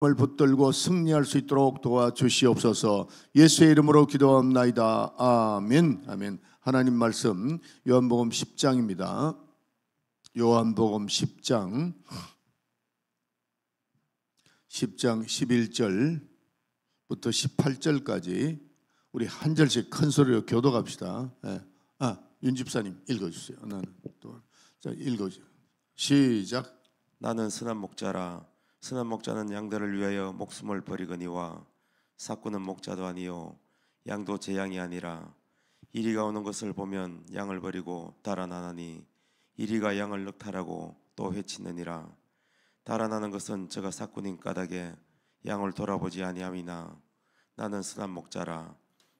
을 붙들고 승리할 수 있도록 도와주시옵소서. 예수의 이름으로 기도합나이다. 아멘. 아멘. 하나님 말씀 요한복음 10장입니다. 요한복음 10장 11절부터 18절까지 우리 한 절씩 큰 소리로 교독합시다. 윤 집사님 읽어주세요. 나는 또 자 읽어주세요. 시작. 나는 선한 목자라. 선한 목자는 양들을 위하여 목숨을 버리거니와 삭구는 목자도 아니요 양도 제 양이 아니라. 이리가 오는 것을 보면 양을 버리고 달아나나니 이리가 양을 늑탈하고 또 해치느니라. 달아나는 것은 저가 삭구님 까닭에 양을 돌아보지 아니함이나 나는 선한 목자라.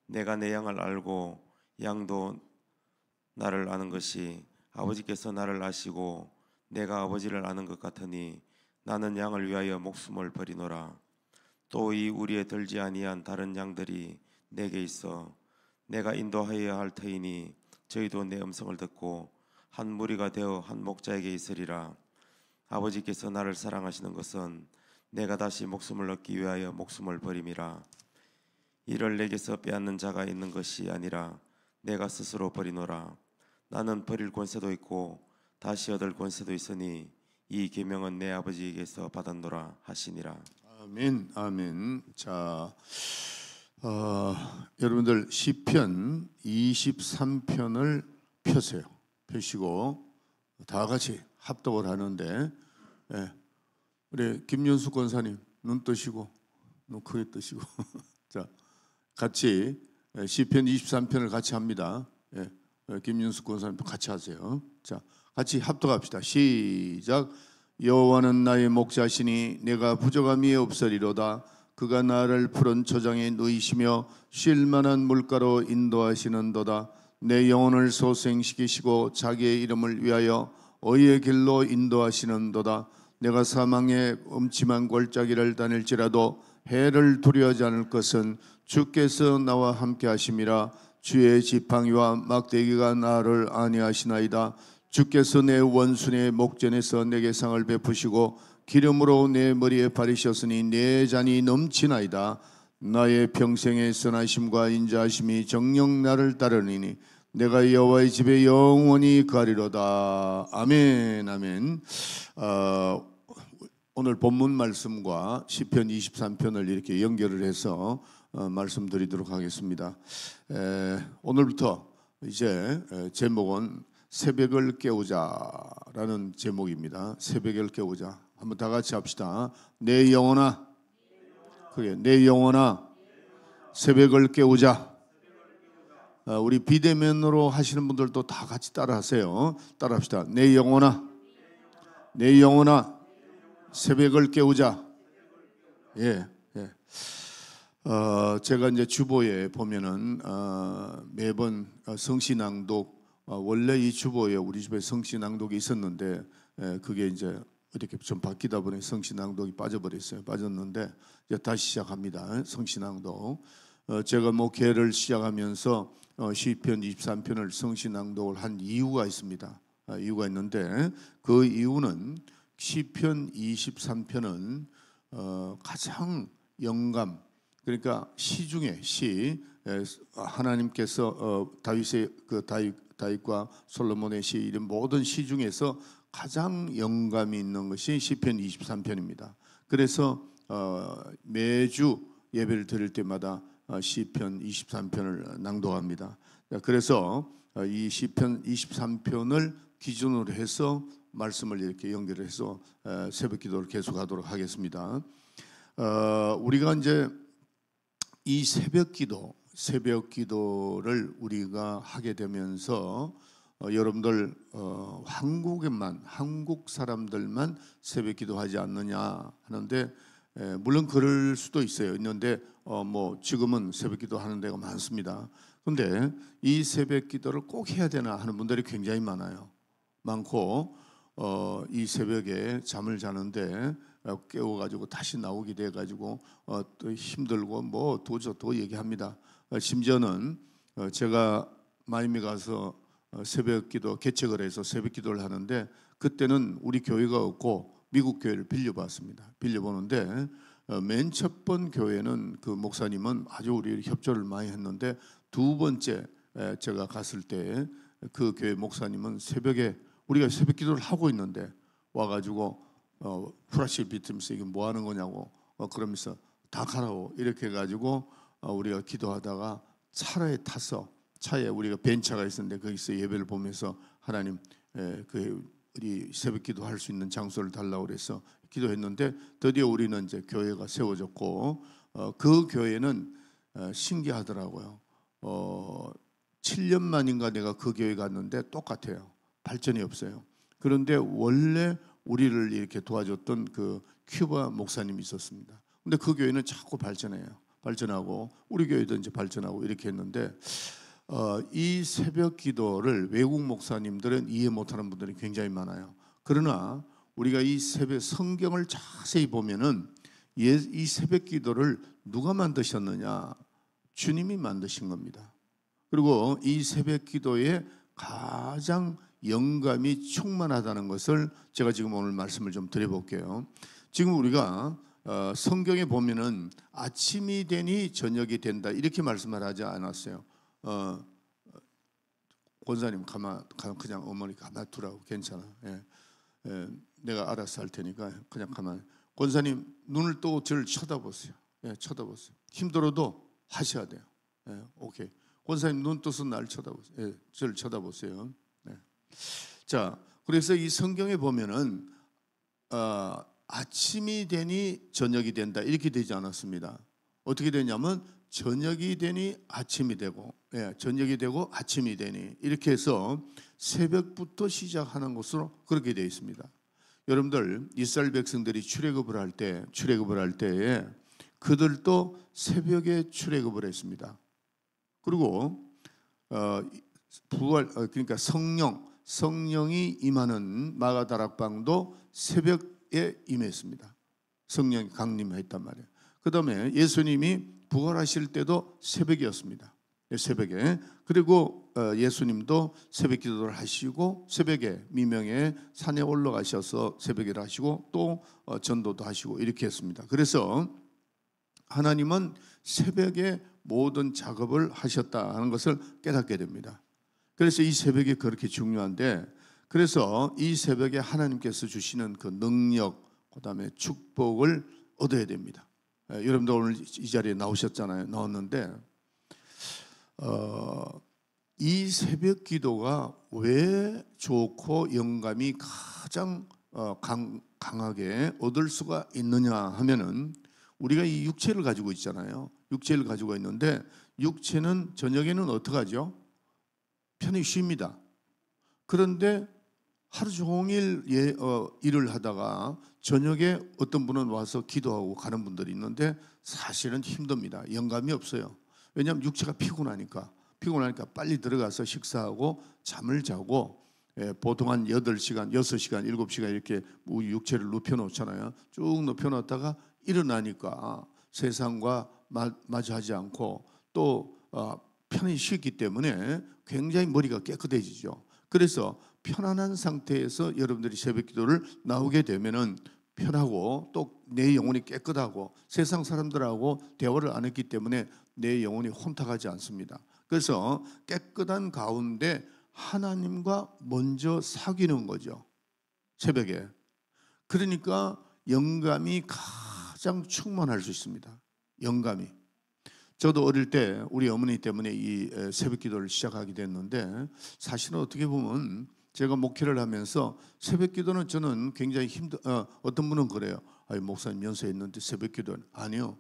내가 내 양을 알고 양도 나를 아는 것이 아버지께서 나를 아시고 내가 아버지를 아는 것 같으니 나는 양을 위하여 목숨을 버리노라. 또 이 우리에 들지 아니한 다른 양들이 내게 있어 내가 인도하여야 할 터이니 저희도 내 음성을 듣고 한 무리가 되어 한 목자에게 있으리라. 아버지께서 나를 사랑하시는 것은 내가 다시 목숨을 얻기 위하여 목숨을 버림이라. 이를 내게서 빼앗는 자가 있는 것이 아니라 내가 스스로 버리노라. 나는 버릴 권세도 있고 다시 얻을 권세도 있으니 이 계명은 내 아버지에게서 받았노라 하시니라. 아멘. 아멘. 자, 여러분들 시편 23편을 펴세요. 펴시고 다 같이 합독을 하는데, 우리 김윤숙 권사님 눈 뜨시고 눈 크게 뜨시고 자, 같이 시편 23편을 같이 합니다. 김윤숙 권사님도 같이 하세요. 자, 같이 합독합시다. 시작. 여호와는 나의 목자시니 내가 부족함이 없으리로다. 그가 나를 푸른 초장에 누이시며 쉴 만한 물가로 인도하시는도다. 내 영혼을 소생시키시고 자기의 이름을 위하여 의의 길로 인도하시는도다. 내가 사망의 음침한 골짜기를 다닐지라도 해를 두려워하지 않을 것은 주께서 나와 함께 하심이라. 주의 지팡이와 막대기가 나를 안위하시나이다. 주께서 내 원수의 목전에서 내게 상을 베푸시고 기름으로 내 머리에 바르셨으니 내 잔이 넘치나이다. 나의 평생의 선하심과 인자하심이 정녕 나를 따르니니 내가 여호와의 집에 영원히 가리로다. 아멘. 아멘. 오늘 본문 말씀과 시편 23편을 이렇게 연결을 해서 말씀드리도록 하겠습니다. 오늘부터 이제 제목은 새벽을 깨우자라는 제목입니다. 새벽을 깨우자. 한번 다 같이 합시다. 내 영혼아, 그게 내 영혼아, 새벽을 깨우자. 우리 비대면으로 하시는 분들도 다 같이 따라하세요. 따라합시다. 내 영혼아, 내 영혼아, 새벽을 깨우자. 예. 제가 이제 주보에 보면은 매번 성시낭독, 원래 이 주보에 우리 집에 성시낭독이 있었는데 그게 이제 이렇게 좀 바뀌다 보니 성시낭독이 빠져버렸어요. 빠졌는데 이제 다시 시작합니다. 성시낭독. 제가 개를 시작하면서 시편 23편을 성시낭독을 한 이유가 있습니다. 이유가 있는데 그 이유는 시편 23편은 가장 영감, 그러니까 시 중에 하나님께서 다윗의 다윗과 솔로몬의 시, 이런 모든 시 중에서 가장 영감이 있는 것이 시편 23편입니다. 그래서 매주 예배를 드릴 때마다 시편 23편을 낭독합니다. 그래서 이 시편 23편을 기준으로 해서 말씀을 이렇게 연결해서 새벽 기도를 계속하도록 하겠습니다. 우리가 이제 이 새벽 기도를 우리가 하게 되면서 여러분들 한국 사람들만 새벽 기도하지 않느냐 하는데, 물론 그럴 수도 있는데 지금은 새벽 기도하는 데가 많습니다. 그런데 이 새벽 기도를 꼭 해야 되나 하는 분들이 굉장히 많고 이 새벽에 잠을 자는데 깨워가지고 다시 나오게 돼가지고 또 힘들고 또 얘기합니다. 심지어는 제가 마이미 가서 새벽 기도 개척을 해서 새벽 기도를 하는데, 그때는 우리 교회가 없고 미국 교회를 빌려봤습니다. 빌려보는데 맨 첫 번 교회는 그 목사님은 아주 우리 협조를 많이 했는데 두 번째 제가 갔을 때 그 교회 목사님은 새벽에 우리가 새벽 기도를 하고 있는데 와가지고 후라시를 비트면서 이게 뭐 하는 거냐고 그러면서 다 가라고 이렇게 해가지고 우리가 기도하다가 차에 타서 차에 우리가 벤차가 있었는데 거기서 예배를 보면서 하나님 그 우리 새벽 기도할 수 있는 장소를 달라고 그래서 기도했는데 드디어 우리는 이제 교회가 세워졌고 그 교회는 신기하더라고요. 7년 만인가 내가 그 교회 갔는데 똑같아요. 발전이 없어요. 그런데 원래 우리를 이렇게 도와줬던 그 큐바 목사님이 있었습니다. 근데 그 교회는 자꾸 발전해요. 발전하고 우리 교회도 이제 발전하고 이렇게 했는데 이 새벽 기도를 외국 목사님들은 이해 못하는 분들이 굉장히 많아요. 그러나 우리가 이 새벽 성경을 자세히 보면은 이 새벽 기도를 누가 만드셨느냐? 주님이 만드신 겁니다. 그리고 이 새벽 기도에 가장 영감이 충만하다는 것을 제가 지금 오늘 말씀을 좀 드려볼게요. 지금 우리가 성경에 보면은 아침이 되니 저녁이 된다 이렇게 말씀을 하지 않았어요. 권사님 그냥 어머니 가만 두라고 괜찮아. 내가 알아서 할 테니까 그냥 가만. 권사님 눈을 뜨고 저를 쳐다보세요. 쳐다보세요. 힘들어도 하셔야 돼요. 오케이. 권사님 눈 떠서 날 쳐다보세요. 저를 쳐다보세요. 자, 그래서 이 성경에 보면은 아침이 되니 저녁이 된다 이렇게 되지 않았습니다. 어떻게 되냐면 저녁이 되니 아침이 되고, 저녁이 되고 아침이 되니 이렇게 해서 새벽부터 시작하는 것으로 그렇게 되어 있습니다. 여러분들 이스라엘 백성들이 출애굽을 할 때에 그들도 새벽에 출애굽을 했습니다. 그리고 그러니까 성령이 임하는 마가다락방도 새벽에 임했습니다. 성령이 강림했단 말이에요. 그 다음에 예수님이 부활하실 때도 새벽이었습니다. 새벽에. 그리고 예수님도 새벽 기도를 하시고 새벽에 미명에 산에 올라가셔서 새벽을 하시고 또 전도도 하시고 이렇게 했습니다. 그래서 하나님은 새벽에 모든 작업을 하셨다 하는 것을 깨닫게 됩니다. 그래서 이 새벽이 그렇게 중요한데 그래서 이 새벽에 하나님께서 주시는 그 능력 그다음에 축복을 얻어야 됩니다. 여러분도 오늘 이 자리에 나오셨잖아요. 나왔는데 이 새벽 기도가 왜 좋고 영감이 가장 강하게 얻을 수가 있느냐 하면은 우리가 이 육체를 가지고 있잖아요. 육체를 가지고 있는데 육체는 저녁에는 어떻게 하죠? 편히 쉽니다. 그런데 하루 종일 일을 하다가 저녁에 어떤 분은 와서 기도하고 가는 분들이 있는데 사실은 힘듭니다. 영감이 없어요. 왜냐하면 육체가 피곤하니까 빨리 들어가서 식사하고 잠을 자고 보통 한 8시간, 6시간, 7시간 이렇게 우리 육체를 눕혀놓잖아요. 쭉 눕혀놨다가 일어나니까 세상과 마주하지 않고 또 편히 쉬기 때문에 굉장히 머리가 깨끗해지죠. 그래서 편안한 상태에서 여러분들이 새벽 기도를 나오게 되면은 편하고 또 내 영혼이 깨끗하고 세상 사람들하고 대화를 안 했기 때문에 내 영혼이 혼탁하지 않습니다. 그래서 깨끗한 가운데 하나님과 먼저 사귀는 거죠. 새벽에. 그러니까 영감이 가장 충만할 수 있습니다. 영감이. 저도 어릴 때 우리 어머니 때문에 이 새벽 기도를 시작하게 됐는데 사실은 어떻게 보면 제가 목회를 하면서 새벽 기도는 저는 굉장히 어떤 분은 그래요. 목사님 연세했는데 새벽 기도는 아니요.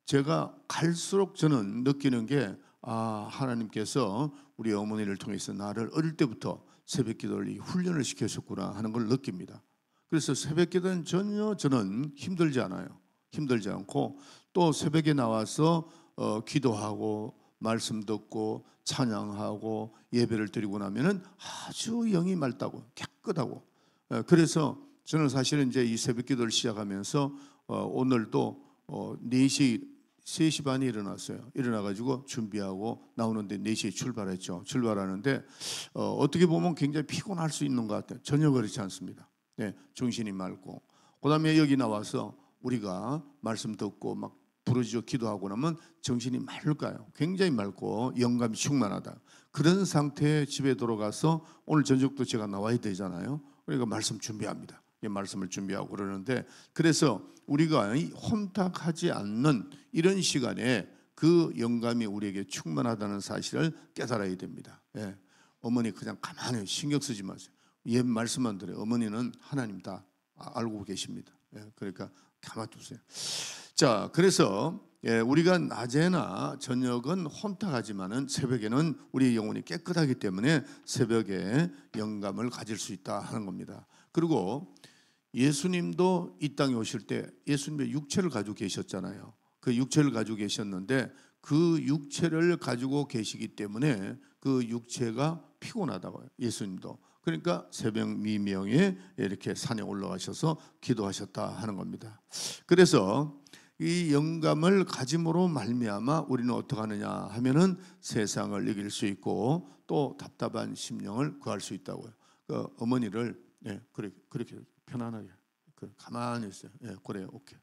제가 갈수록 저는 느끼는 게 하나님께서 우리 어머니를 통해서 나를 어릴 때부터 새벽 기도를 훈련을 시켜줬구나 하는 걸 느낍니다. 그래서 새벽 기도는 전혀 저는 힘들지 않아요. 힘들지 않고 또 새벽에 나와서 기도하고 말씀 듣고 찬양하고 예배를 드리고 나면은 아주 영이 맑다고 깨끗하고 그래서 저는 사실은 이제 이 새벽 기도를 시작하면서 오늘도 3시 반에 일어났어요. 일어나가지고 준비하고 나오는데 4시에 출발했죠. 출발하는데 어떻게 보면 굉장히 피곤할 수 있는 것 같아요. 전혀 그렇지 않습니다. 정신이 맑고 그 다음에 여기 나와서 우리가 말씀 듣고 막 부르짖어 기도하고 나면 정신이 맑을까요? 굉장히 맑고 영감이 충만하다. 그런 상태에 집에 들어가서 오늘 저녁도 제가 나와야 되잖아요. 그러니까 말씀 준비합니다. 이 말씀을 준비하고 그러는데, 그래서 우리가 혼탁하지 않는 이런 시간에 그 영감이 우리에게 충만하다는 사실을 깨달아야 됩니다. 예. 어머니 그냥 가만히 신경 쓰지 마세요. 옛 말씀만 들어요. 어머니는 하나님 다 알고 계십니다. 예. 그러니까 가만히 두세요. 자, 그래서 우리가 낮에나 저녁은 혼탁하지만은 새벽에는 우리의 영혼이 깨끗하기 때문에 새벽에 영감을 가질 수 있다 하는 겁니다. 그리고 예수님도 이 땅에 오실 때 예수님의 육체를 가지고 계셨잖아요. 그 육체를 가지고 계셨는데 그 육체를 가지고 계시기 때문에 그 육체가 피곤하다고요. 예수님도. 그러니까 새벽 미명에 이렇게 산에 올라가셔서 기도하셨다 하는 겁니다. 그래서 이 영감을 가짐으로 말미암아 우리는 어떻게 하느냐 하면은 세상을 이길 수 있고 또 답답한 심령을 구할 수 있다고요. 그 어머니를 그렇게 편안하게 가만히 있어요. 그래요. 오케이.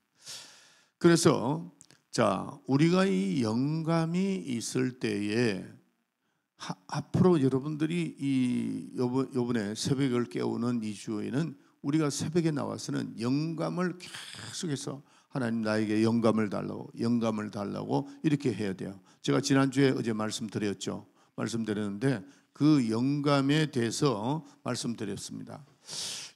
그래서 자, 우리가 이 영감이 있을 때에 앞으로 여러분들이 이번에 새벽을 깨우는 이 주에는 우리가 새벽에 나와서는 영감을 계속해서 하나님 나에게 영감을 달라고 이렇게 해야 돼요. 제가 지난주에 어제 말씀드렸는데 그 영감에 대해서 말씀드렸습니다.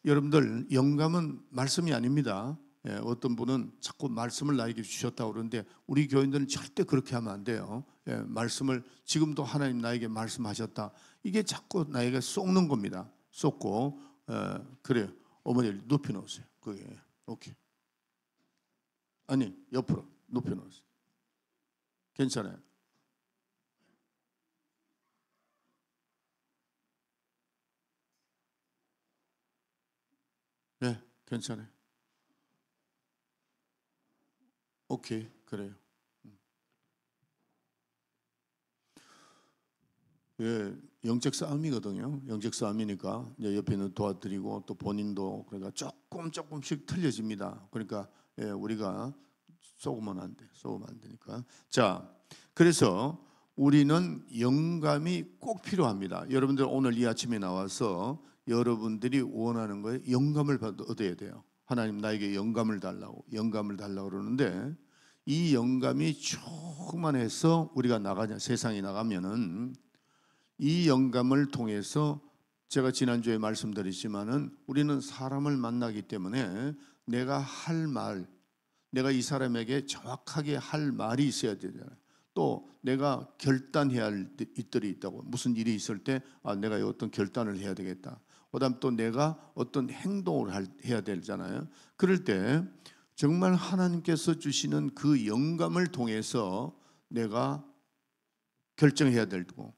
여러분들 영감은 말씀이 아닙니다. 어떤 분은 자꾸 말씀을 나에게 주셨다고 그러는데 우리 교인들은 절대 그렇게 하면 안 돼요. 말씀을 지금도 하나님 나에게 말씀하셨다. 이게 자꾸 나에게 쏟는 겁니다. 쏟고 그래요. 어머니를 높여 놓으세요. 그게 오케이. 아니 옆으로 높여 놓으세요. 괜찮아요. 네, 괜찮아요. 오케이, 그래요. 예, 영적 싸움이거든요. 영적 싸움이니까 이제 옆에 있는 도와드리고 또 본인도 그러니까 조금씩 틀려집니다. 그러니까 우리가 쏘면 안 되니까. 자, 그래서 우리는 영감이 꼭 필요합니다. 여러분들 오늘 이 아침에 나와서 여러분들이 원하는 거에 영감을 얻어야 돼요. 하나님 나에게 영감을 달라고 그러는데 이 영감이 충만해서 우리가 세상에 나가면은 이 영감을 통해서 제가 지난주에 말씀드렸지만은 우리는 사람을 만나기 때문에 내가 이 사람에게 정확하게 할 말이 있어야 되잖아요. 또 내가 결단해야 할 일들이 있다고. 무슨 일이 있을 때 내가 어떤 결단을 해야 되겠다. 그다음 또 내가 어떤 행동을 해야 되잖아요. 그럴 때 정말 하나님께서 주시는 그 영감을 통해서 내가 결정해야 되고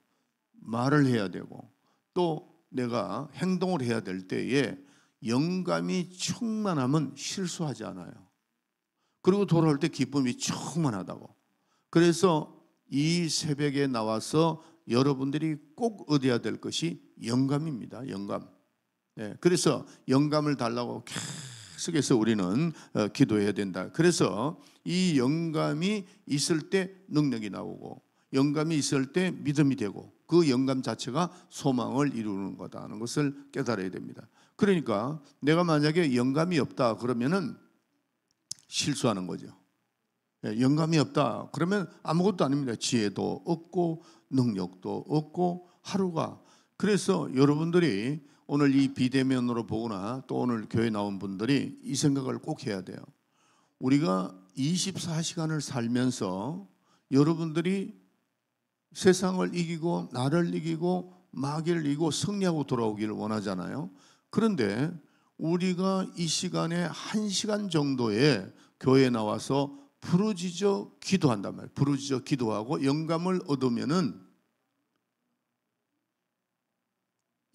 말을 해야 되고 또 내가 행동을 해야 될 때에 영감이 충만하면 실수하지 않아요. 그리고 돌아올 때 기쁨이 충만하다고. 그래서 이 새벽에 나와서 여러분들이 꼭 얻어야 될 것이 영감입니다. 영감. 그래서 영감을 달라고 계속해서 우리는 기도해야 된다. 그래서 이 영감이 있을 때 능력이 나오고 영감이 있을 때 믿음이 되고 그 영감 자체가 소망을 이루는 거다는 것을 깨달아야 됩니다. 그러니까 내가 만약에 영감이 없다 그러면은 실수하는 거죠. 영감이 없다 그러면 아무것도 아닙니다. 지혜도 없고 능력도 없고 하루가. 그래서 여러분들이 오늘 이 비대면으로 보거나 또 오늘 교회 나온 분들이 이 생각을 꼭 해야 돼요. 우리가 24시간을 살면서 여러분들이 세상을 이기고 나를 이기고 마귀를 이기고 승리하고 돌아오기를 원하잖아요. 그런데 우리가 이 시간에 1시간 정도에 교회에 나와서 부르짖어 기도한단 말이에요. 부르짖어 기도하고 영감을 얻으면은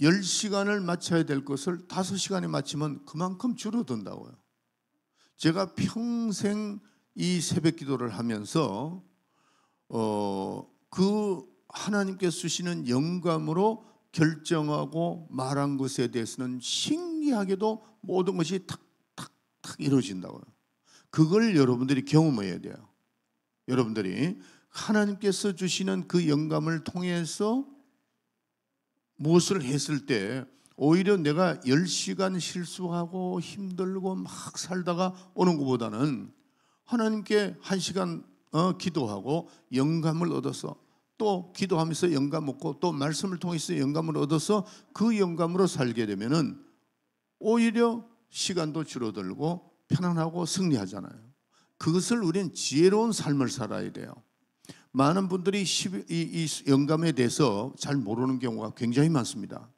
10시간을 맞춰야 될 것을 5시간에 맞추면 그만큼 줄어든다고요. 제가 평생 이 새벽 기도를 하면서 그 하나님께서 주시는 영감으로 결정하고 말한 것에 대해서는 신기하게도 모든 것이 탁탁탁 이루어진다고요. 그걸 여러분들이 경험해야 돼요. 여러분들이 하나님께서 주시는 그 영감을 통해서 무엇을 했을 때 오히려 내가 10시간 실수하고 힘들고 막 살다가 오는 것보다는 하나님께 1시간 기도하고 영감을 얻어서 또 기도하면서 영감 얻고 또 말씀을 통해서 영감을 얻어서 그 영감으로 살게 되면은 오히려 시간도 줄어들고 편안하고 승리하잖아요. 그것을 우리는 지혜로운 삶을 살아야 돼요. 많은 분들이 이 영감에 대해서 잘 모르는 경우가 굉장히 많습니다.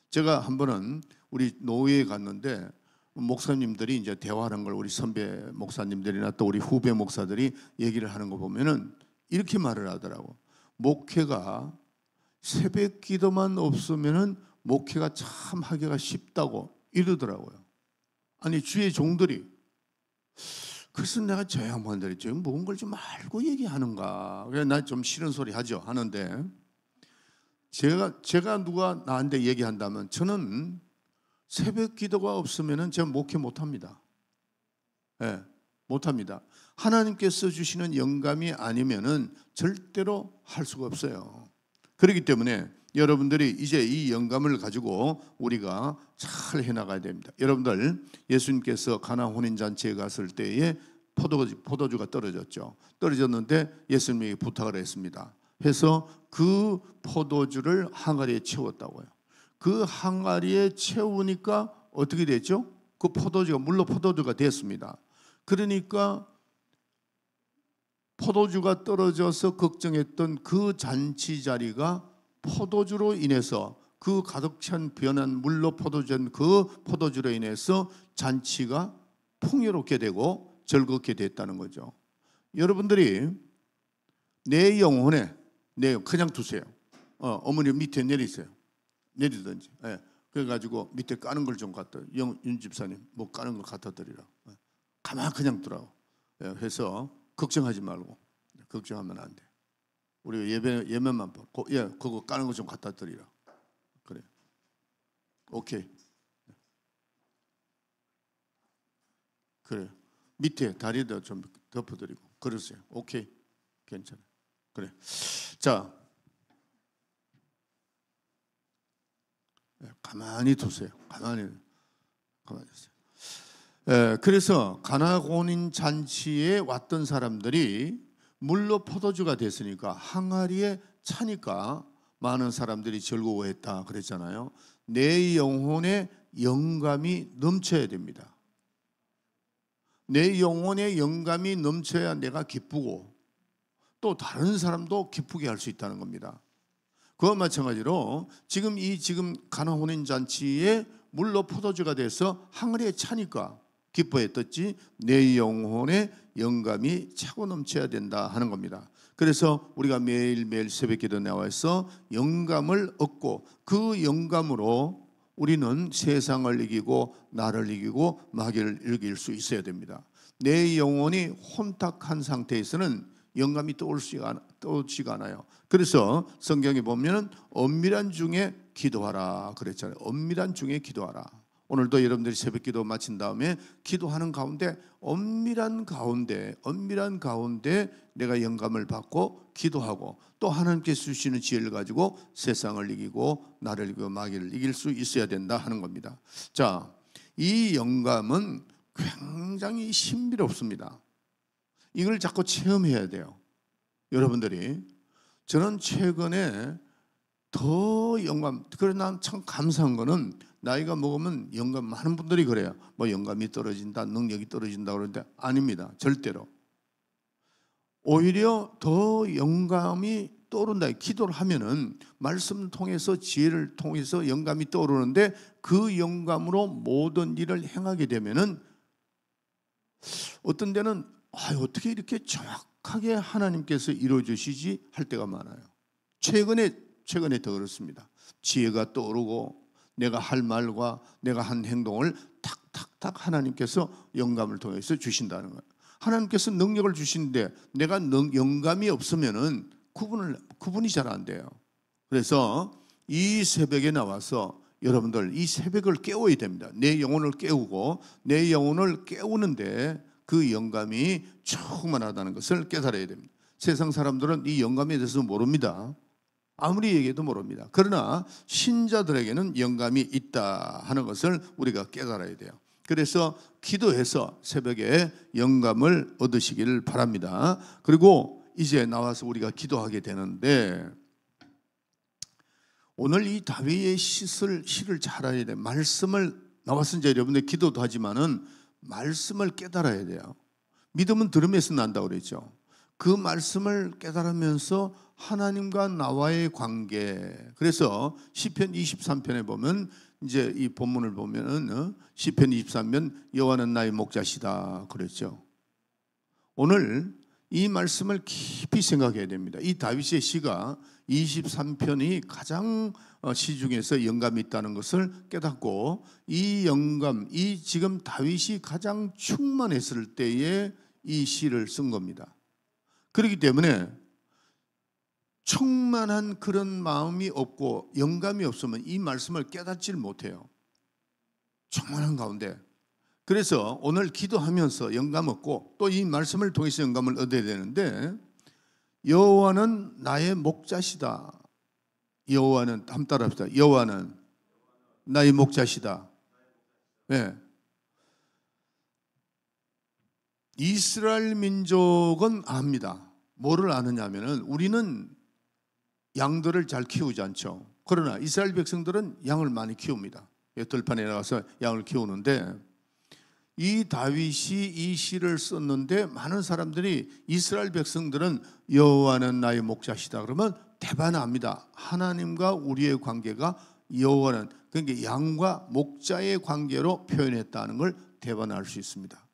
제가 한 번은 우리 노회에 갔는데 목사님들이 이제 대화하는 걸 우리 선배 목사님들이나 또 우리 후배 목사들이 얘기를 하는 거 보면은 이렇게 말을 하더라고. 목회가 새벽 기도만 없으면은 목회가 참 하기가 쉽다고 이러더라고요. 아니 주의 종들이 그래서 내가 저 양반들이 좀 뭔 걸 좀 알고 얘기하는가. 그래서 나 좀 싫은 소리 하죠. 하는데 제가 누가 나한테 얘기한다면 저는 새벽 기도가 없으면은 제가 목회 못 합니다. 예, 못 합니다. 하나님께서 주시는 영감이 아니면은 절대로 할 수가 없어요. 그렇기 때문에 여러분들이 이제 이 영감을 가지고 우리가 잘 해나가야 됩니다. 여러분들 예수님께서 가나 혼인잔치에 갔을 때에 포도주가 떨어졌죠. 떨어졌는데 예수님이 부탁을 했습니다. 해서 그 포도주를 항아리에 채웠다고요. 그 항아리에 채우니까 어떻게 됐죠? 그 포도주가 물로 포도주가 됐습니다. 그러니까 포도주가 떨어져서 걱정했던 그 잔치 자리가 포도주로 인해서 그 가득 찬 변한 물로 포도전 그 포도주로 인해서 잔치가 풍요롭게 되고 즐겁게 됐다는 거죠. 여러분들이 내 영혼에 그냥 두세요. 어머니 밑에 내리세요. 내리든지. 예. 그래가지고 밑에 까는 걸 좀 갖다 윤 집사님 뭐 까는 걸 갖다 드리라. 가만 그냥 두라고. 예. 해서 걱정하지 말고 걱정하면 안 돼. 우리 예배만 보고 그거 까는 거 좀 갖다 드리라. 그래. 오케이. 그래. 밑에 다리도 좀 덮어드리고 그러세요. 오케이. 괜찮아. 그래. 자, 가만히 두세요. 가만히 두세요. 그래서 가나 혼인 잔치에 왔던 사람들이 물로 포도주가 됐으니까 항아리에 차니까 많은 사람들이 즐거워했다 그랬잖아요. 내 영혼에 영감이 넘쳐야 됩니다. 내 영혼에 영감이 넘쳐야 내가 기쁘고 또 다른 사람도 기쁘게 할 수 있다는 겁니다. 그와 마찬가지로 지금 가나 혼인 잔치에 물로 포도주가 돼서 항아리에 차니까 기뻐했듯이 내 영혼에 영감이 차고 넘쳐야 된다 하는 겁니다. 그래서 우리가 매일매일 새벽기도 나와서 영감을 얻고 그 영감으로 우리는 세상을 이기고 나를 이기고 마귀를 이길 수 있어야 됩니다. 내 영혼이 혼탁한 상태에서는 영감이 떠오르지가 않아요. 그래서 성경에 보면 엄밀한 중에 기도하라 그랬잖아요. 엄밀한 중에 기도하라. 오늘도 여러분들이 새벽기도 마친 다음에 기도하는 가운데 엄밀한 가운데 내가 영감을 받고 기도하고 또 하나님께서 주시는 지혜를 가지고 세상을 이기고 나를 이기고 마귀를 이길 수 있어야 된다 하는 겁니다. 자, 이 영감은 굉장히 신비롭습니다. 이걸 자꾸 체험해야 돼요. 여러분들이 저는 최근에 더 영감, 그래서 난 참 감사한 거는 나이가 먹으면 영감, 많은 분들이 그래요. 뭐 영감이 떨어진다, 능력이 떨어진다 그러는데 아닙니다. 절대로. 오히려 더 영감이 떠오른다. 기도를 하면은 말씀 통해서 지혜를 통해서 영감이 떠오르는데 그 영감으로 모든 일을 행하게 되면은 어떤 데는 어떻게 이렇게 정확하게 하나님께서 이루어 주시지 할 때가 많아요. 최근에 더 그렇습니다. 지혜가 떠오르고 내가 할 말과 내가 한 행동을 탁탁탁 하나님께서 영감을 통해서 주신다는 거예요. 하나님께서 능력을 주시는데 내가 영감이 없으면은 구분이 잘 안 돼요. 그래서 이 새벽에 나와서 여러분들 이 새벽을 깨워야 됩니다. 내 영혼을 깨우고 내 영혼을 깨우는데 그 영감이 충만하다는 것을 깨달아야 됩니다. 세상 사람들은 이 영감에 대해서 모릅니다. 아무리 얘기해도 모릅니다. 그러나 신자들에게는 영감이 있다 하는 것을 우리가 깨달아야 돼요. 그래서 기도해서 새벽에 영감을 얻으시길 바랍니다. 그리고 이제 나와서 우리가 기도하게 되는데, 오늘 이 다윗의 시를 잘 알아야 돼요. 말씀을 나와서 이제 여러분들 기도도 하지만은 말씀을 깨달아야 돼요. 믿음은 들음에서 난다고 그랬죠. 그 말씀을 깨달으면서 하나님과 나와의 관계. 그래서 시편 23편에 보면 이제 이 본문을 보면은 시편 23편 여호와는 나의 목자시다 그랬죠. 오늘 이 말씀을 깊이 생각해야 됩니다. 이 다윗의 시가 23편이 가장 시 중에서 영감이 있다는 것을 깨닫고, 이 영감, 이 지금 다윗이 가장 충만했을 때에 이 시를 쓴 겁니다. 그렇기 때문에 충만한 그런 마음이 없고 영감이 없으면 이 말씀을 깨닫질 못해요. 충만한 가운데. 그래서 오늘 기도하면서 영감 얻고 또 이 말씀을 통해서 영감을 얻어야 되는데, 여호와는 나의 목자시다. 여호와는, 한번 따라합시다. 여호와는 나의 목자시다. 네. 이스라엘 민족은 압니다. 뭐를 아느냐 하면은, 우리는 양들을 잘 키우지 않죠. 그러나 이스라엘 백성들은 양을 많이 키웁니다. 들판에 나가서 양을 키우는데, 이 다윗이 이 시를 썼는데 많은 사람들이 이스라엘 백성들은 여호와는 나의 목자시다 그러면 대반합니다. 하나님과 우리의 관계가 여호와는, 그러니까 양과 목자의 관계로 표현했다는 걸 대반할 수 있습니다.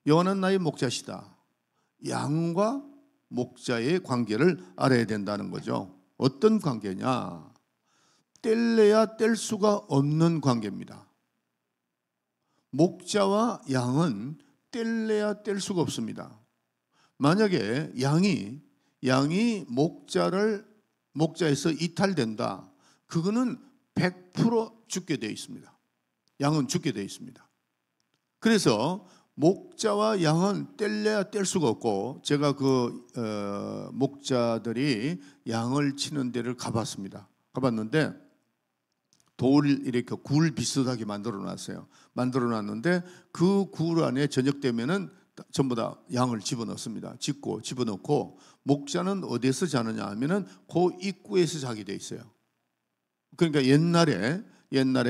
여호와는 나의 목자시다. 양과 목자의 관계를 알아야 된다는 거죠. 어떤 관계냐? 뗄래야 뗄 수가 없는 관계입니다. 목자와 양은 뗄래야 뗄 수가 없습니다. 만약에 양이 목자에서 이탈된다, 그거는 100% 죽게 되어 있습니다. 양은 죽게 되어 있습니다. 그래서 목자와 양은 뗄래야 뗄 수가 없고, 제가 목자들이 양을 치는 데를 가봤는데 돌을 이렇게 굴 비슷하게 만들어 놨어요. 만들어 놨는데 그 굴 안에 저녁 되면은 전부 다 양을 집어넣습니다. 집어넣고, 목자는 어디에서 자느냐 하면은 그 입구에서 자게 돼 있어요. 그러니까 옛날에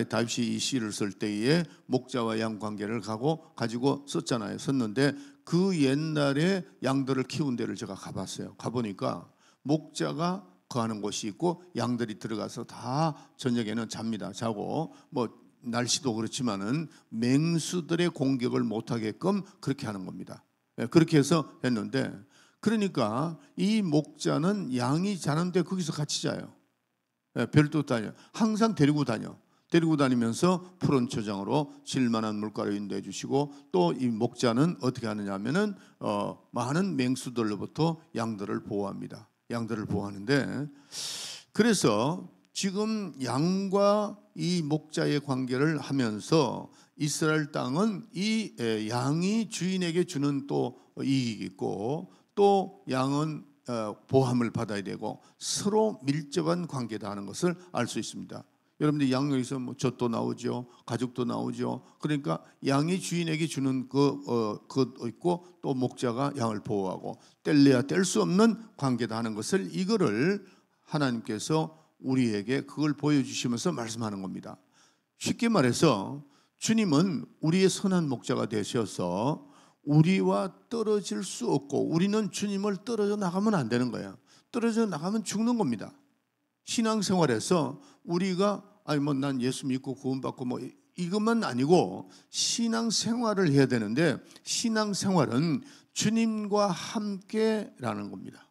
다윗이 이 시를 쓸 때에 목자와 양 관계를 가지고 썼는데, 그 옛날에 양들을 키운 데를 제가 가봤어요. 가보니까 목자가 거하는 곳이 있고 양들이 들어가서 다 저녁에는 잡니다. 자고, 뭐 날씨도 그렇지만은 맹수들의 공격을 못하게끔 그렇게 하는 겁니다. 그렇게 해서 했는데, 그러니까 이 목자는 양이 자는데 거기서 같이 자요. 별도 다녀. 항상 데리고 다니면서 푸른 초장으로 질만한 물가를 인도해 주시고, 또 이 목자는 어떻게 하느냐 하면은 많은 맹수들로부터 양들을 보호합니다. 양들을 보호하는데, 그래서 지금 양과 이 목자의 관계를 하면서 이스라엘 땅은 이 양이 주인에게 주는 또 이익이 있고, 또 양은 보함을 받아야 되고 서로 밀접한 관계다 하는 것을 알 수 있습니다. 여러분들 양에서 뭐 젖도 나오죠, 가죽도 나오죠. 그러니까 양이 주인에게 주는 것 있고, 또 목자가 양을 보호하고 뗄래야 뗄 수 없는 관계다 하는 것을, 이거를 하나님께서 우리에게 그걸 보여주시면서 말씀하는 겁니다. 쉽게 말해서 주님은 우리의 선한 목자가 되셔서 우리와 떨어질 수 없고, 우리는 주님을 떨어져 나가면 안 되는 거예요. 떨어져 나가면 죽는 겁니다. 신앙생활에서 우리가 난 예수 믿고 구원받고 뭐 이것만 아니고 신앙생활을 해야 되는데, 신앙생활은 주님과 함께라는 겁니다.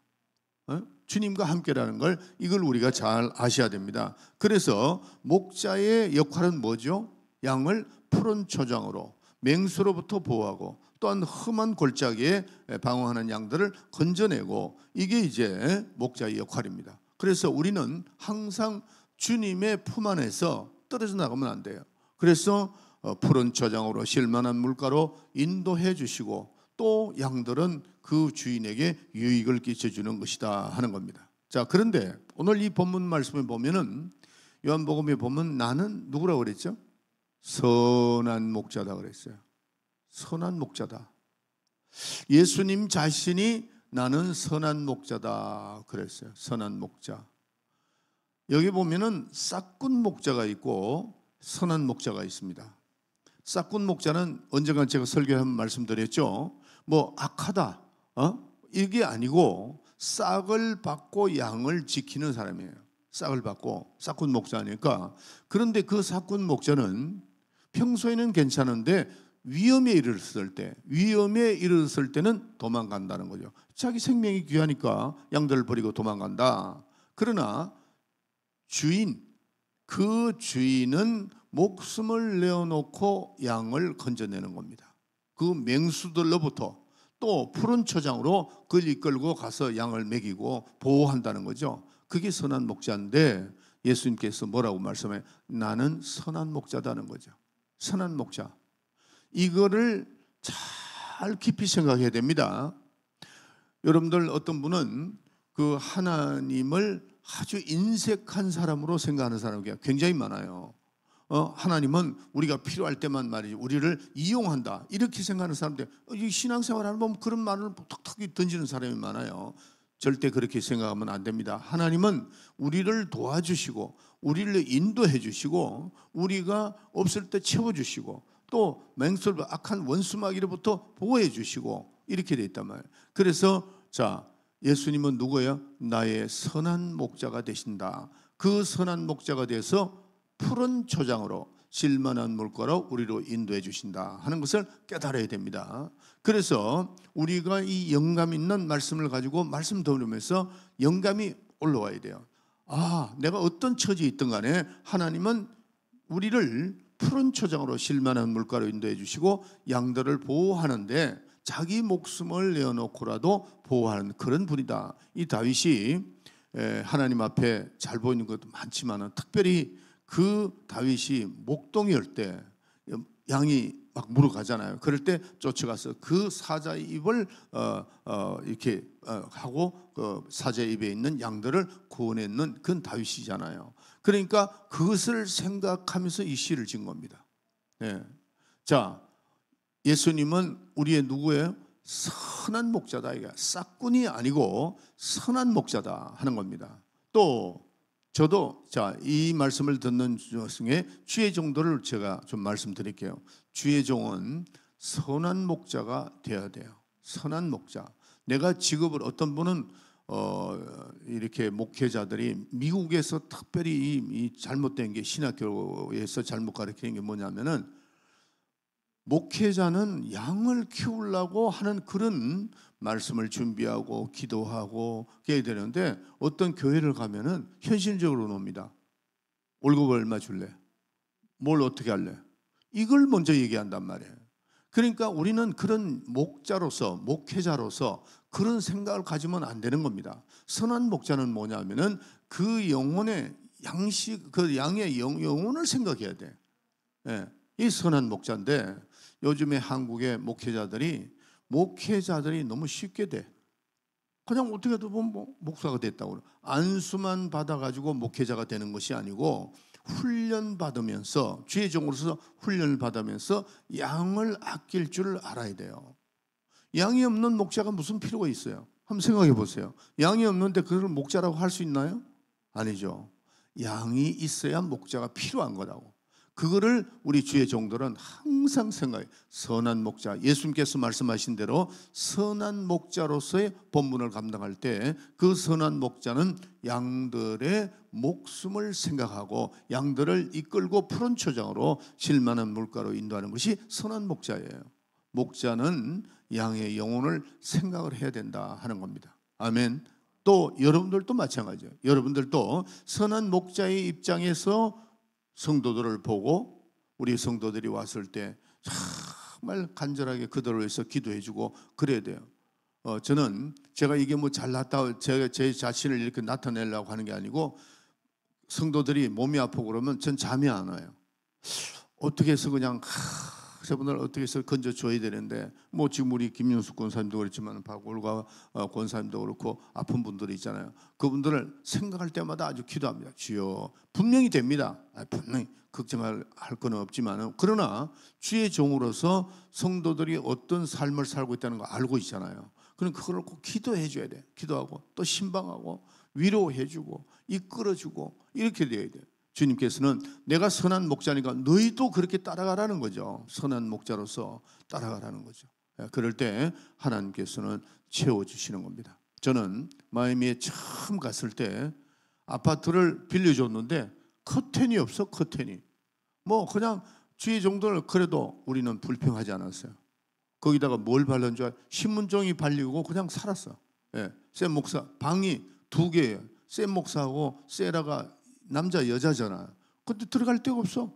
주님과 함께라는 걸, 이걸 우리가 잘 아셔야 됩니다. 그래서 목자의 역할은 뭐죠? 양을 푸른 초장으로, 맹수로부터 보호하고, 또한 험한 골짜기에 방황하는 양들을 건져내고, 이게 이제 목자의 역할입니다. 그래서 우리는 항상 주님의 품 안에서 떨어져 나가면 안 돼요. 그래서 푸른 초장으로 쉴만한 물가로 인도해 주시고 또 양들은 그 주인에게 유익을 끼쳐주는 것이다 하는 겁니다. 자, 그런데 오늘 이 본문 말씀을 보면은 요한복음에 보면 나는 누구라고 그랬죠? 선한 목자다 그랬어요. 선한 목자다. 예수님 자신이 나는 선한 목자다 그랬어요. 선한 목자. 여기 보면은 싹군 목자가 있고 선한 목자가 있습니다. 싹군 목자는 언젠가 제가 설교를 한번 말씀드렸죠. 뭐 악하다, 이게 아니고 싹을 받고 양을 지키는 사람이에요. 싹을 받고 싹군 목자니까. 그런데 그 싹군 목자는 평소에는 괜찮은데 위험에 이르렀을 때는 도망간다는 거죠. 자기 생명이 귀하니까 양들을 버리고 도망간다. 그러나 그 주인은 목숨을 내어놓고 양을 건져내는 겁니다. 그 맹수들로부터 또 푸른 초장으로 그걸 이끌고 가서 양을 먹이고 보호한다는 거죠. 그게 선한 목자인데 예수님께서 뭐라고 말씀해? 나는 선한 목자다는 거죠. 선한 목자. 이거를 잘 깊이 생각해야 됩니다. 여러분들 어떤 분은 그 하나님을 아주 인색한 사람으로 생각하는 사람이 굉장히 많아요. 하나님은 우리가 필요할 때만 말이지 우리를 이용한다 이렇게 생각하는 사람들, 이 신앙생활하는 보면 그런 말을 톡톡히 던지는 사람이 많아요. 절대 그렇게 생각하면 안 됩니다. 하나님은 우리를 도와주시고 우리를 인도해 주시고 우리가 없을 때 채워주시고 또 맹수를 악한 원수마귀로부터 보호해 주시고 이렇게 돼 있단 말이에요. 그래서 자, 예수님은 누구예요? 나의 선한 목자가 되신다. 그 선한 목자가 돼서 푸른 초장으로 쉴만한 물가로 우리로 인도해 주신다 하는 것을 깨달아야 됩니다. 그래서 우리가 이 영감 있는 말씀을 가지고 말씀 들으면서 영감이 올라와야 돼요. 아, 내가 어떤 처지에 있든 간에 하나님은 우리를 푸른 초장으로 쉴만한 물가로 인도해 주시고 양들을 보호하는데 자기 목숨을 내어놓고라도 보호하는 그런 분이다. 이 다윗이 하나님 앞에 잘 보이는 것도 많지만 특별히 그 다윗이 목동이올 때 양이 막 물어가잖아요. 그럴 때 쫓아가서 그 사자의 입을 이렇게 하고 그 사자의 입에 있는 양들을 구원했는 그건 다윗이잖아요. 그러니까 그것을 생각하면서 이 시를 지은 겁니다. 네. 자, 예수님은 우리의 누구예요? 선한 목자다. 이게 싹군이 아니고 선한 목자다 하는 겁니다. 또 저도 자, 이 말씀을 듣는 중에 주의 종들을 제가 좀 말씀드릴게요. 주의 종은 선한 목자가 되어야 돼요. 선한 목자. 내가 직업을 어떤 분은 이렇게 목회자들이 미국에서 특별히 이 잘못된 게 신학교에서 잘못 가르치는 게 뭐냐면은 목회자는 양을 키우려고 하는 그런 말씀을 준비하고 기도하고 해야 되는데 어떤 교회를 가면은 현실적으로 놉니다. 월급 얼마 줄래? 뭘 어떻게 할래? 이걸 먼저 얘기한단 말이에요. 그러니까 우리는 그런 목자로서 목회자로서 그런 생각을 가지면 안 되는 겁니다. 선한 목자는 뭐냐면은 그 영혼의 양식, 그 양의 영혼을 생각해야 돼. 예, 이 선한 목자인데 요즘에 한국의 목회자들이 너무 쉽게 돼. 그냥 어떻게 해도 뭐 목사가 됐다고 안수만 받아가지고 목회자가 되는 것이 아니고 훈련 받으면서 주의 종으로서 훈련을 받으면서 양을 아낄 줄 알아야 돼요. 양이 없는 목자가 무슨 필요가 있어요? 한번 생각해 보세요. 양이 없는데 그걸 목자라고 할 수 있나요? 아니죠. 양이 있어야 목자가 필요한 거라고. 그거를 우리 주의 종들은 항상 생각해요. 선한 목자, 예수님께서 말씀하신 대로 선한 목자로서의 본분을 감당할 때 그 선한 목자는 양들의 목숨을 생각하고 양들을 이끌고 푸른 초장으로 쉴만한 물가로 인도하는 것이 선한 목자예요. 목자는 양의 영혼을 생각을 해야 된다 하는 겁니다. 아멘. 또 여러분들도 마찬가지예요. 여러분들도 선한 목자의 입장에서 성도들을 보고 우리 성도들이 왔을 때 정말 간절하게 그들을 위해서 기도해주고 그래야 돼요. 저는 제가 이게 뭐 잘났다 제 자신을 이렇게 나타내려고 하는 게 아니고 성도들이 몸이 아프고 그러면 전 잠이 안 와요. 어떻게 해서 그냥 저분을 어떻게 해서 건져줘야 되는데, 뭐 지금 우리 김윤숙 권사님도 그렇지만 박올과 권사님도 그렇고 아픈 분들이 있잖아요. 그분들을 생각할 때마다 아주 기도합니다. 주여, 분명히 됩니다. 분명히 걱정할 건 없지만, 그러나 주의 종으로서 성도들이 어떤 삶을 살고 있다는 거 알고 있잖아요. 그럼 그걸 꼭 기도해 줘야 돼. 기도하고 또 신방하고 위로해주고 이끌어주고 이렇게 돼야 돼요. 주님께서는 내가 선한 목자니까 너희도 그렇게 따라가라는 거죠. 선한 목자로서 따라가라는 거죠. 그럴 때 하나님께서는 채워주시는 겁니다. 저는 마이애미에 처음 갔을 때 아파트를 빌려줬는데 커튼이 없어. 커튼이 뭐 그냥 주의 정도를, 그래도 우리는 불평하지 않았어요. 거기다가 뭘 바른 줄 알아요? 신문종이 발리고 그냥 살았어. 샘 목사 방이 2개예요. 샘 목사하고 세라가 남자 여자잖아. 근데 들어갈 데가 없어.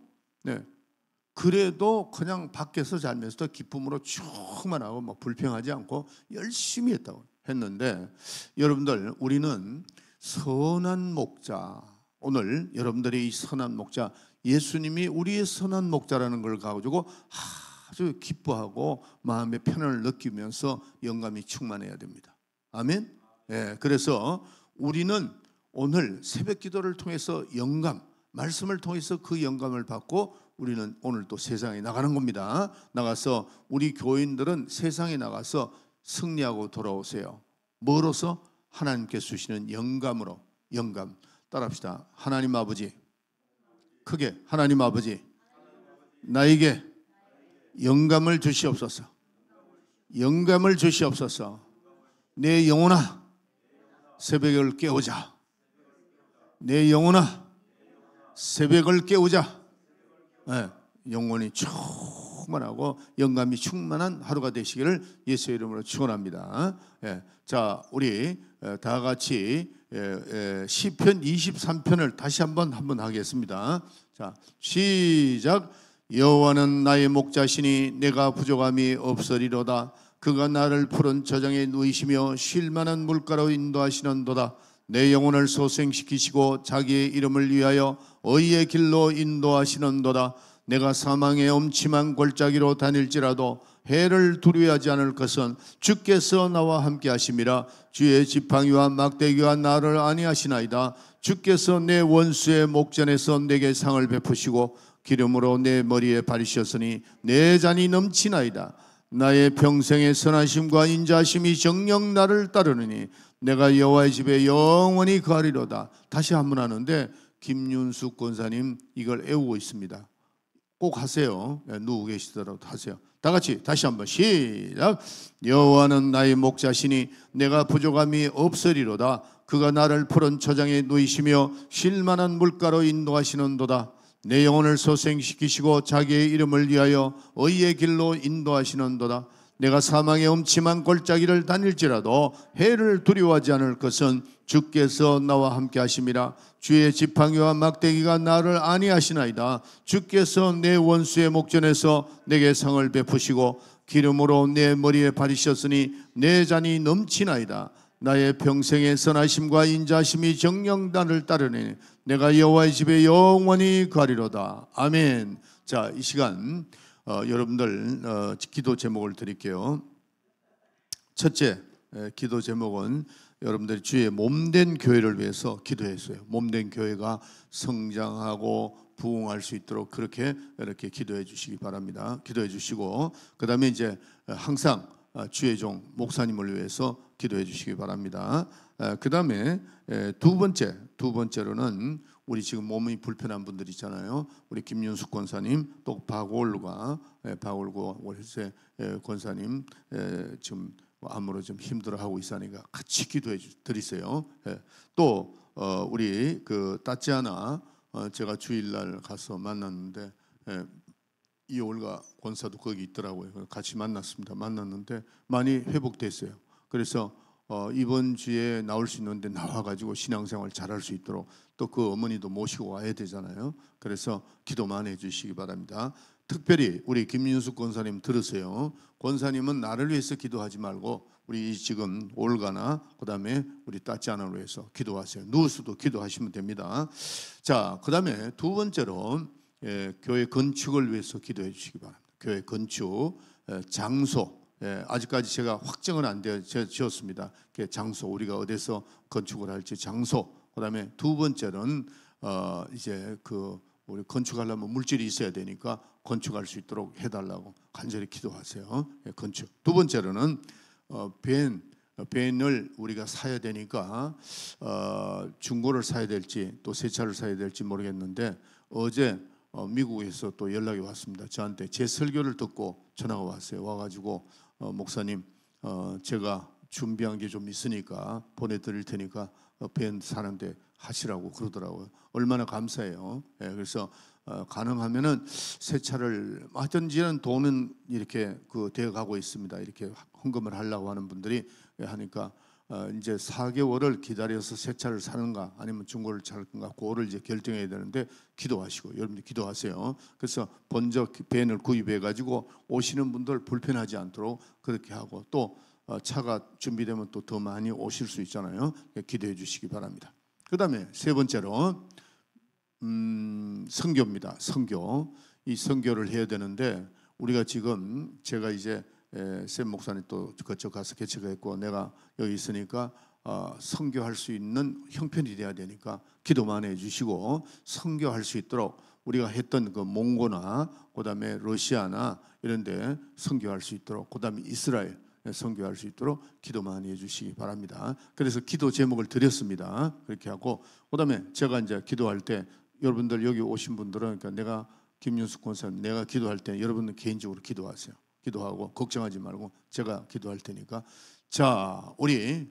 그래도 그냥 밖에서 살면서 기쁨으로 충만하고 뭐 불평하지 않고 열심히 했는데, 여러분들, 우리는 선한 목자, 오늘 여러분들이 이 선한 목자, 예수님이 우리의 선한 목자라는 걸 가지고 아주 기뻐하고 마음의 편안을 느끼면서 영감이 충만해야 됩니다. 아멘. 그래서 우리는 오늘 새벽 기도를 통해서 영감, 말씀을 통해서 그 영감을 받고 우리는 오늘 또 세상에 나가는 겁니다. 나가서 우리 교인들은 세상에 나가서 승리하고 돌아오세요. 뭐로서? 하나님께서 주시는 영감으로. 영감 따라합시다. 하나님 아버지, 크게 하나님 아버지, 나에게 영감을 주시옵소서. 영감을 주시옵소서. 내 영혼아, 새벽을 깨우자. 내 영혼아, 새벽을 깨우자. 영혼이 충만하고 영감이 충만한 하루가 되시기를 예수의 이름으로 축원합니다. 자, 우리 다 같이 시편 23편을 다시 한번 하겠습니다. 자, 시작. 여호와는 나의 목자시니 내가 부족함이 없으리로다. 그가 나를 푸른 저장에 누이시며 쉴 만한 물가로 인도하시는도다. 내 영혼을 소생시키시고 자기의 이름을 위하여 의의 길로 인도하시는도다. 내가 사망의 엄침한 골짜기로 다닐지라도 해를 두려워하지 않을 것은 주께서 나와 함께 하심이라. 주의 지팡이와 막대기가 나를 안위하시나이다. 주께서 내 원수의 목전에서 내게 상을 베푸시고 기름으로 내 머리에 바르셨으니 내 잔이 넘치나이다. 나의 평생의 선하심과 인자하심이 정녕 나를 따르느니 내가 여호와의 집에 영원히 거하리로다. 다시 한번 하는데 김윤숙 권사님 이걸 애우고 있습니다. 꼭 하세요. 누워 계시더라도 하세요. 다 같이 다시 한번 시작. 여호와는 나의 목자시니 내가 부족함이 없으리로다. 그가 나를 푸른 초장에 누이시며 쉴 만한 물가로 인도하시는도다. 내 영혼을 소생시키시고 자기의 이름을 위하여 의의 길로 인도하시는도다. 내가 사망의 엄침한 골짜기를 다닐지라도 해를 두려워하지 않을 것은 주께서 나와 함께 하심이라. 주의 지팡이와 막대기가 나를 안위하시나이다. 주께서 내 원수의 목전에서 내게 상을 베푸시고 기름으로 내 머리에 바르셨으니 내 잔이 넘치나이다. 나의 평생의 선하심과 인자심이 정녕 나를 따르니 내가 여호와의 집에 영원히 거하리로다. 아멘. 자, 이 시간 여러분들 기도 제목을 드릴게요. 첫째 기도 제목은 여러분들이 주의 몸된 교회를 위해서 기도했어요. 몸된 교회가 성장하고 부흥할 수 있도록 그렇게 이렇게 기도해 주시기 바랍니다. 기도해 주시고 그 다음에 이제 항상 주의 종 목사님을 위해서 기도해 주시기 바랍니다. 그 다음에 두 번째로는 우리 지금 몸이 불편한 분들 있잖아요. 우리 김윤숙 권사님 또 박올과 월세 권사님 지금 암으로 좀 힘들어하고 있으니까 같이 기도해 드리세요. 또 우리 그 따찌아나 제가 주일날 가서 만났는데 이올가 권사도 거기 있더라고요. 같이 만났는데 많이 회복됐어요. 그래서 이번 주에 나올 수 있는데 나와가지고 신앙생활 잘할 수 있도록 또 그 어머니도 모시고 와야 되잖아요. 그래서 기도만 해주시기 바랍니다. 특별히 우리 김윤숙 권사님 들으세요. 권사님은 나를 위해서 기도하지 말고 우리 지금 올가나 그다음에 우리 따찌아나를 위해서 기도하세요. 누워서도 기도하시면 됩니다. 자, 그다음에 두 번째로 교회 건축을 위해서 기도해 주시기 바랍니다. 교회 건축, 장소, 아직까지 제가 확정은 안 되어 지었습니다. 장소, 우리가 어디서 건축을 할지 장소. 그다음에 두 번째는 이제 우리 건축하려면 물질이 있어야 되니까 건축할 수 있도록 해달라고 간절히 기도하세요. 건축. 두 번째로는 벤을 우리가 사야 되니까 중고를 사야 될지 또 새 차를 사야 될지 모르겠는데 어제 미국에서 또 연락이 왔습니다. 저한테 제 설교를 듣고 전화가 왔어요. 와가지고 목사님, 제가 준비한 게 좀 있으니까 보내드릴 테니까 벤 사는데 하시라고 그러더라고요. 얼마나 감사해요. 그래서 가능하면은 새 차를 하든지는 돈은 이렇게 되어 가고 있습니다. 이렇게 헌금을 하려고 하는 분들이 하니까 이제 4개월을 기다려서 새 차를 사는가 아니면 중고를 살 건가 그거를 이제 결정해야 되는데 기도하시고 여러분들 기도하세요. 그래서 먼저 벤을 구입해 가지고 오시는 분들 불편하지 않도록 그렇게 하고 또 차가 준비되면 또 더 많이 오실 수 있잖아요. 기도해 주시기 바랍니다. 그다음에 세 번째로 선교입니다. 선교. 이 선교를 해야 되는데 우리가 지금 제가 이제 샘 목사님 또 그쪽 가서 개척했고 내가 여기 있으니까 선교할 수 있는 형편이 돼야 되니까 기도 많이 해주시고 선교할 수 있도록 우리가 했던 그 몽고나 그다음에 러시아나 이런데 선교할 수 있도록 그다음에 이스라엘 선교할 수 있도록 기도 많이 해주시기 바랍니다. 그래서 기도 제목을 드렸습니다. 그렇게 하고 그다음에 제가 이제 기도할 때 여러분들 여기 오신 분들은 그러니까 내가 김윤숙 권사님 내가 기도할 때 여러분들 개인적으로 기도하세요. 기도하고 걱정하지 말고 제가 기도할 테니까 자 우리